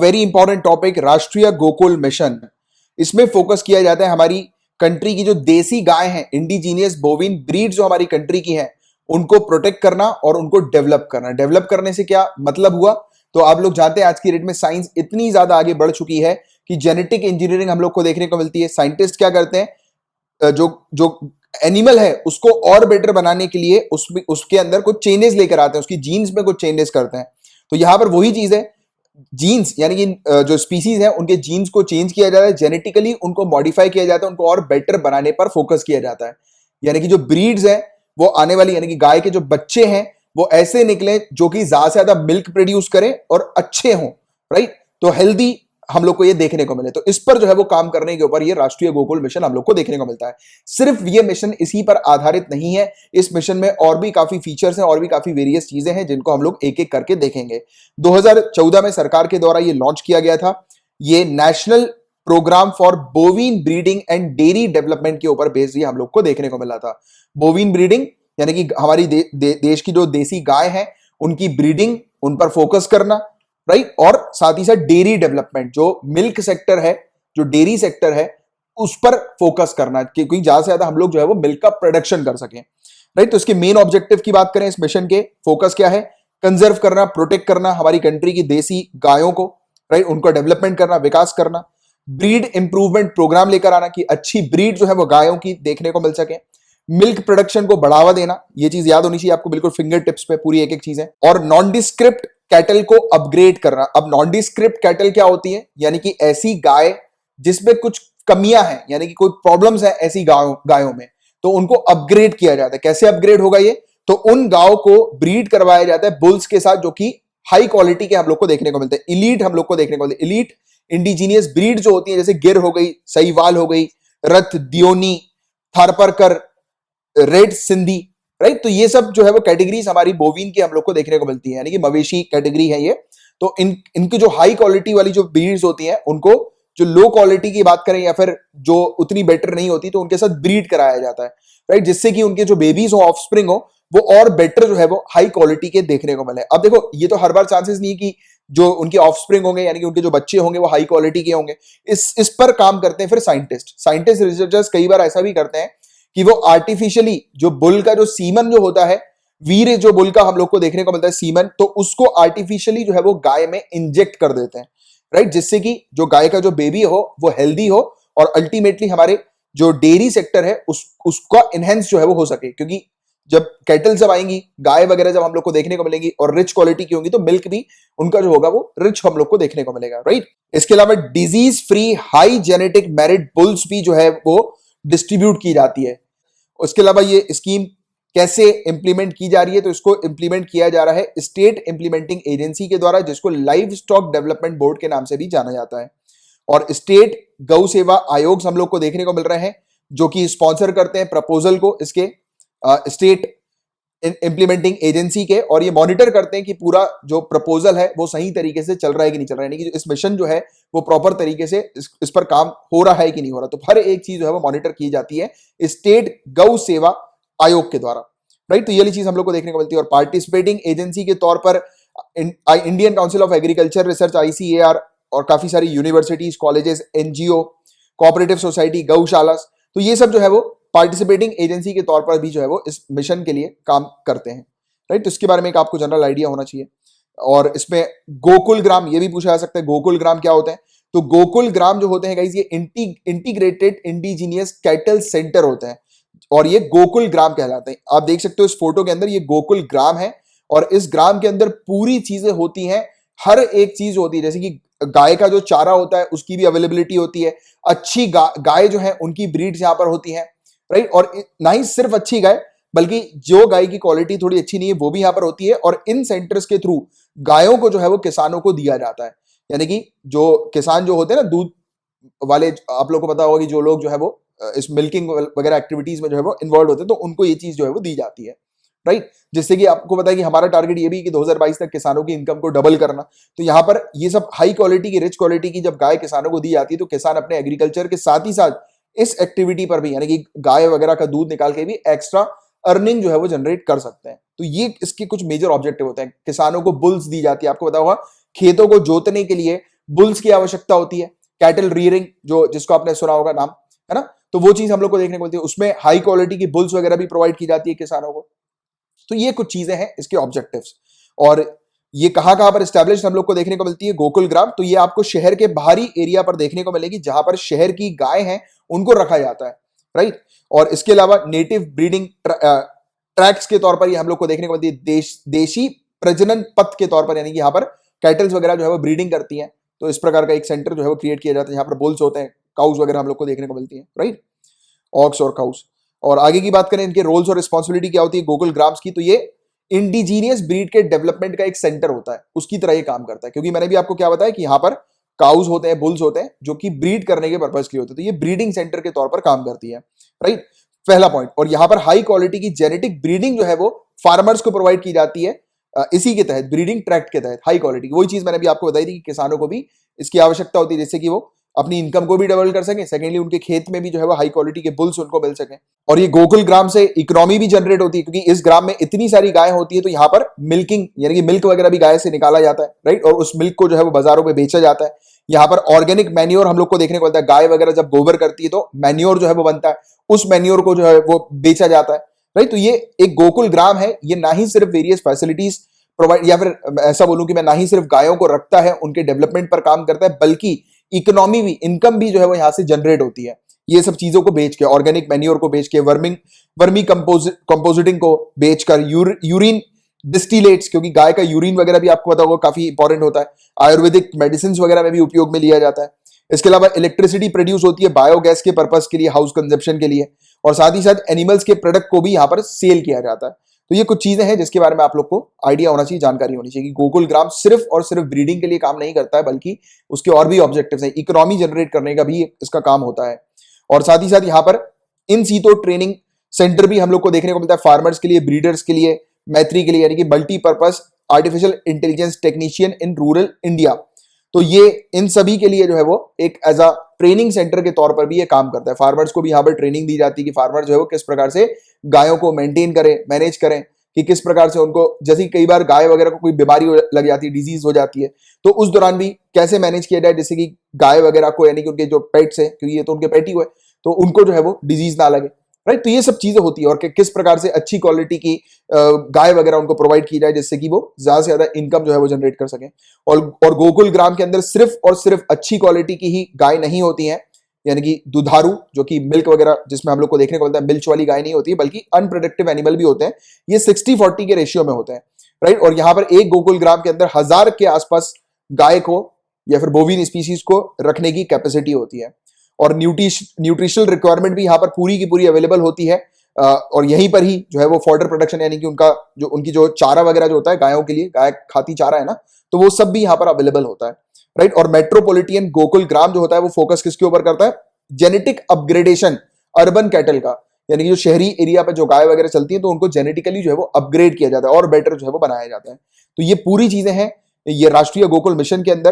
Very important topic, राष्ट्रीय Gokul mission. इसमें focus किया जाता है हमारी कंट्री की जो देसी गाय हैं, इंडिजीनियस बोविन ब्रीड जो हमारी कंट्री की हैं, उनको प्रोटेक्ट करना और उनको डेवलप करना। डेवलप करने से क्या मतलब हुआ, तो आप लोग जानते हैं आज की डेट में साइंस इतनी ज्यादा आगे बढ़ चुकी है कि जेनेटिक इंजीनियरिंग हम लोग को देखने को मिलती है। साइंटिस्ट क्या करते हैं, जो जो एनिमल है उसको और बेटर बनाने के लिए उसके अंदर कुछ चेंजेस लेकर आते हैं, उसकी जीन्स में कुछ चेंजेस करते हैं। तो यहां पर वही चीज है, जीन्स यानी कि जो स्पीसीज है उनके जीन्स को चेंज किया जाता है, जेनेटिकली उनको मॉडिफाई किया जाता है, उनको और बेटर बनाने पर फोकस किया जाता है। यानी कि जो ब्रीड्स हैं वो आने वाली, यानी कि गाय के जो बच्चे हैं वो ऐसे निकले जो कि ज्यादा से ज्यादा मिल्क प्रोड्यूस करें और अच्छे हों, राइट। तो हेल्दी हम लोग को ये देखने को मिले। तो इस पर जो है वो काम करने के ऊपर ये राष्ट्रीय गोकुल मिशन हम लोग को देखने को मिलता है। सिर्फ ये मिशन इसी पर आधारित नहीं है, इस मिशन में और भी काफी फीचर्स हैं और भी काफी वेरियस चीजें हैं जिनको हम लोग एक एक करके देखेंगे। 2014 में सरकार के द्वारा ये लॉन्च किया गया था। ये national programme for bovine breeding and dairy development के ऊपर बेस्ड ये हम लोग को देखने को मिला था। बोविन ब्रीडिंग यानी कि हमारी देश की जो देसी गाय है उनकी ब्रीडिंग, उन पर फोकस करना, राइट। और साथ ही साथ डेयरी डेवलपमेंट, जो मिल्क सेक्टर है, जो डेयरी सेक्टर है, उस पर फोकस करना, क्योंकि ज्यादा से ज्यादा हम लोग जो है वो मिल्क का प्रोडक्शन कर सकें, राइट। तो इसके मेन ऑब्जेक्टिव की बात करें, इस मिशन के फोकस क्या है, कंजर्व करना, प्रोटेक्ट करना हमारी कंट्री की देसी गायों को, राइट, उनको डेवलपमेंट करना, विकास करना, ब्रीड इंप्रूवमेंट प्रोग्राम लेकर आना कि अच्छी ब्रीड जो है वो गायों की देखने को मिल सके, मिल्क प्रोडक्शन को बढ़ावा देना, ये चीज याद होनी चाहिए आपको बिल्कुल फिंगर टिप्स पे पूरी एक एक चीज है, और नॉन डिस्क्रिप्ट कैटल को अपग्रेड करना। अब नॉन डिस्क्रिप्ट कैटल क्या होती है, यानी कि ऐसी गाय जिसमें कुछ कमियां हैं, यानी कि कोई प्रॉब्लम्स है ऐसी गायों में, तो उनको अपग्रेड किया जाता है। कैसे अपग्रेड होगा ये, तो उन गायों को ब्रीड करवाया जाता है बुल्स के साथ, जो कि हाई क्वालिटी के हम लोग को देखने को मिलते हैं, इलीट हम लोग को देखने को मिलते हैं। इलीट इंडिजीनियस ब्रीड जो होती है, जैसे गिर हो गई, सहीवाल हो गई, रथ दियोनी, थारपरकर, रेड सिंधी, राइट। तो ये सब जो है वो कैटेगरीज हमारी बोवीन की हम लोग को देखने को मिलती है, यानी कि मवेशी कैटेगरी है ये। तो इनकी जो हाई क्वालिटी वाली जो ब्रीड्स होती हैं उनको, जो लो क्वालिटी की बात करें या फिर जो उतनी बेटर नहीं होती, तो उनके साथ ब्रीड कराया जाता है, राइट, जिससे कि उनके जो बेबीज हो, ऑफस्प्रिंग हो, वो और बेटर जो है वो हाई क्वालिटी के देखने को मिले। अब देखो, ये तो हर बार चांसेस नहीं कि जो उनके ऑफस्प्रिंग होंगे, यानी कि उनके जो बच्चे होंगे वो हाई क्वालिटी के होंगे। इस पर काम करते हैं फिर साइंटिस्ट रिसर्चर्स कई बार ऐसा भी करते हैं कि वो आर्टिफिशियली जो बुल का जो सीमन जो होता है, वीर जो बुल का हम लोग को देखने को मिलता है सीमन, तो उसको आर्टिफिशियली जो है वो गाय में इंजेक्ट कर देते हैं, राइट, जिससे कि जो गाय का जो बेबी हो वो हेल्दी हो और अल्टीमेटली हमारे जो डेयरी सेक्टर है उसका इनहेंस जो है वो हो सके। क्योंकि जब कैटल जब आएंगी, गाय वगैरह जब हम लोग को देखने को मिलेंगी और रिच क्वालिटी की होंगी, तो मिल्क भी उनका जो होगा वो रिच हम लोग को देखने को मिलेगा, राइट। इसके अलावा disease free high genetic merit bulls भी जो है वो डिस्ट्रीब्यूट की जाती है। उसके अलावा ये स्कीम कैसे इंप्लीमेंट की जा रही है, तो इसको इंप्लीमेंट किया जा रहा है स्टेट इंप्लीमेंटिंग एजेंसी के द्वारा, जिसको लाइव स्टॉक डेवलपमेंट बोर्ड के नाम से भी जाना जाता है। और स्टेट गौ सेवा आयोग हम लोग को देखने को मिल रहे हैं, जो कि स्पॉन्सर करते हैं प्रपोजल को इसके स्टेट इंप्लीमेंटिंग एजेंसी के, और ये मॉनिटर करते हैं कि पूरा जो प्रपोजल है वो सही तरीके से चल रहा है कि नहीं चल रहा है, यानी कि इस मिशन जो है वो प्रॉपर तरीके से इस पर काम हो रहा है कि नहीं हो रहा। तो हर एक चीज जो है वो मॉनिटर की जाती है स्टेट गौ सेवा आयोग के द्वारा, राइट। तो ये वाली चीज हम लोग को देखने को मिलती है। और पार्टिसिपेटिंग एजेंसी के तौर पर Indian council of agriculture research, ICAR, और काफी सारी universities, colleges, NGO, cooperative society, गौशाला, तो ये सब जो है वो पार्टिसिपेटिंग एजेंसी के तौर पर भी जो है वो इस मिशन के लिए काम करते हैं, राइट। तो इसके बारे में एक आपको जनरल आइडिया होना चाहिए। और इसमें गोकुल ग्राम ये भी पूछा जा सकता है, गोकुल ग्राम क्या होते हैं, तो गोकुल ग्राम जो होते हैं गाइस, ये इंटीग्रेटेड इंडिजीनियस कैटल सेंटर होते हैं और ये गोकुल ग्राम कहलाते हैं। आप देख सकते हो इस फोटो के अंदर ये गोकुल ग्राम है, और इस ग्राम के अंदर पूरी चीजें होती हैं, हर एक चीज होती है, जैसे कि गाय का जो चारा होता है उसकी भी अवेलेबिलिटी होती है, अच्छी गाय जो है उनकी ब्रीड्स यहां पर होती हैं, राइट। और ना ही सिर्फ अच्छी गाय, बल्कि जो गाय की क्वालिटी थोड़ी अच्छी नहीं है वो भी यहां पर होती है, और इन सेंटर्स के थ्रू गायों को जो है वो किसानों को दिया जाता है। यानी कि जो किसान जो होते हैं ना, दूध वाले, आप लोग को पता होगा कि जो लोग जो है वो इस मिल्किंग वगैरह एक्टिविटीज में जो है वो इन्वॉल्व होते हैं, तो उनको ये चीज जो है वो दी जाती है, राइट। जिससे कि आपको पता है कि हमारा टारगेट ये भी कि 2022 तक किसानों की इनकम को डबल करना। तो यहां पर ये सब हाई क्वालिटी की, रिच क्वालिटी की जब गाय किसानों को दी जाती है, तो किसान अपने एग्रीकल्चर के साथ ही साथ इस एक्टिविटी पर भी, यानी कि गाय वगैरह का दूध निकाल के भी एक्स्ट्रा अर्निंग जो है वो जनरेट कर सकते हैं। तो ये इसके कुछ मेजर ऑब्जेक्टिव होते हैं। किसानों को बुल्स दी जाती है, आपको पता होगा खेतों को जोतने के लिए बुल्स की आवश्यकता होती है, कैटल रीयरिंग जो जिसको आपने सुना होगा नाम, है ना, तो वो चीज हम लोग को देखने को मिलती है। उसमें हाई क्वालिटी की बुल्स वगैरह भी प्रोवाइड की जाती है किसानों को। तो ये कुछ चीजें हैं इसके ऑब्जेक्टिव्स। और ये कहां कहां पर स्टैब्लिश हम लोग को देखने को मिलती है गोकुल ग्राम, तो ये आपको शहर के बाहरी एरिया पर देखने को मिलेगी जहां पर शहर की गाय हैं उनको रखा जाता है, राइट। और इसके अलावा नेटिव ब्रीडिंग ट्रैक्स के तौर पर ये हम लोग को देखने को मिलती है, देशी प्रजनन पथ के तौर पर, यानी कि यहाँ पर कैटल्स वगैरह जो है वो ब्रीडिंग करती हैं। तो इस प्रकार का एक सेंटर जो है वो क्रिएट किया जाता है, यहाँ पर बुल्स होते हैं, काउस वगैरह हम लोग को देखने को मिलती है, राइट, ऑक्स और काउस। और आगे की बात करें इनके रोल्स और रिस्पॉन्सिबिलिटी क्या होती है गोकुल ग्राम्स की, तो ये इंडिजीनियस ब्रीड के डेवलपमेंट का एक सेंटर होता है, उसकी तरह ये काम करता है। क्योंकि मैंने भी आपको क्या बताया कि यहाँ पर काउस होते हैं, बुल्स होते हैं जो कि ब्रीड करने के पर्पज के लिए होते हैं, तो ये ब्रीडिंग सेंटर के तौर पर काम करती है, राइट, पहला पॉइंट। और यहाँ पर हाई क्वालिटी की जेनेटिक ब्रीडिंग जो है वो फार्मर्स को प्रोवाइड की जाती है, इसी के तहत, ब्रीडिंग ट्रैक्ट के तहत हाई क्वालिटी की। वही चीज मैंने भी आपको बताई थी कि किसानों को भी इसकी आवश्यकता होती है, जिससे कि वो अपनी इनकम को भी डबल कर सकें, सेकेंडली उनके खेत में भी जो है वो हाई क्वालिटी के बुल्स उनको मिल सकें। और ये गोकुल ग्राम से इकोनॉमी भी जनरेट होती है, क्योंकि इस ग्राम में इतनी सारी गाय होती है, तो यहाँ पर मिल्किंग यानी कि मिल्क वगैरह भी गाय से निकाला जाता है, राइट, और उस मिल्क को जो है वो बाजारों में बेचा जाता है। यहाँ पर ऑर्गेनिक मैन्योर हम लोग को देखने को मिलता है, गाय वगैरह जब गोबर करती है तो मैन्योर जो है वो बनता है, उस मैन्योर को जो है वो बेचा जाता है, राइट। तो ये एक गोकुल ग्राम है, ये ना ही सिर्फ वेरियस फैसिलिटीज प्रोवाइड, या फिर ऐसा बोलूं कि मैं ना ही सिर्फ गायों को रखता है, उनके डेवलपमेंट पर काम करता है, बल्कि इकोनॉमी भी, इनकम भी जो है वो यहां से जनरेट होती है, ये सब चीजों को बेच के, ऑर्गेनिक मैन्योर को बेच के, वर्मी कंपोजिटिंग को बेचकर, यूरिन डिस्टिलेट्स, क्योंकि गाय का यूरिन वगैरह भी आपको पता होगा काफी इंपॉर्टेंट होता है, आयुर्वेदिक मेडिसिन वगैरह में भी उपयोग में लिया जाता है। इसके अलावा इलेक्ट्रिसिटी प्रोड्यूस होती है बायोगैस के पर्पज के लिए, हाउस कंजप्शन के लिए, और साथ ही साथ एनिमल्स के प्रोडक्ट को भी यहाँ पर सेल किया जाता है। तो ये कुछ चीजें हैं जिसके बारे में आप लोग को आइडिया होना चाहिए, जानकारी होनी चाहिए कि गोकुल ग्राम सिर्फ और सिर्फ ब्रीडिंग के लिए काम नहीं करता है, बल्कि उसके और भी ऑब्जेक्टिव्स हैं, इकोनॉमी जनरेट करने का भी इसका काम होता है। और साथ ही साथ यहाँ पर इन सीतो ट्रेनिंग सेंटर भी हम लोग को देखने को मिलता है, फार्मर्स के लिए, ब्रीडर्स के लिए, मैत्री के लिए, यानी कि multipurpose artificial intelligence technician in rural India. तो ये इन सभी के लिए जो है वो एक एज अ ट्रेनिंग सेंटर के तौर पर भी ये काम करता है। फार्मर्स को भी यहाँ पर ट्रेनिंग दी जाती है कि फार्मर जो है वो किस प्रकार से गायों को मेंटेन करें, मैनेज करें, कि किस प्रकार से उनको, जैसे कई बार गाय वगैरह को कोई बीमारी लग जाती है, डिजीज हो जाती है, तो उस दौरान भी कैसे मैनेज किया जाए, जैसे कि गाय वगैरह को, यानी कि उनके जो पेट्स है, क्योंकि ये तो उनके पेट ही हुए, तो उनको जो है वो डिजीज ना लगे, राइट। तो ये सब चीजें होती है, और किस प्रकार से अच्छी क्वालिटी की गाय वगैरह उनको प्रोवाइड की जाए, जिससे कि वो ज्यादा से ज्यादा इनकम जो है वो जनरेट कर सके। और गोकुल ग्राम के अंदर सिर्फ और सिर्फ अच्छी क्वालिटी की ही गाय नहीं होती है, यानी कि दुधारू, जो कि मिल्क वगैरह जिसमें हम लोग को देखने को मिलता है, मिल्च वाली गाय नहीं होती है, बल्कि अनप्रोडक्टिव एनिमल भी होते हैं, ये 60-40 के रेशियो में होते हैं, राइट। और यहाँ पर एक गोकुल ग्राम के अंदर 1000 के आसपास गाय को या फिर बोविन स्पीसीज को रखने की कैपेसिटी होती है। और न्यूट्रिशनल रिक्वायरमेंट भी यहाँ पर पूरी की पूरी अवेलेबल होती है, और यहीं पर ही जो है वो फॉडर प्रोडक्शन, यानी कि उनकी जो चारा वगैरह जो होता है गायों के लिए, गाय खाती चारा है ना, तो वो सब भी यहाँ पर अवेलेबल होता है, राइट। और मेट्रोपॉलिटन गोकुल ग्राम जो होता है वो फोकस किसके ऊपर करता है, जेनेटिक अपग्रेडेशन अर्बन कैटल का, यानी कि जो शहरी एरिया पर जो गाय वगैरह चलती है तो उनको जेनेटिकली जो है वो अपग्रेड किया जाता है और बेटर जो है वो बनाया जाता है। तो ये पूरी चीजें हैं ये राष्ट्रीय गोकुल मिशन के अंदर।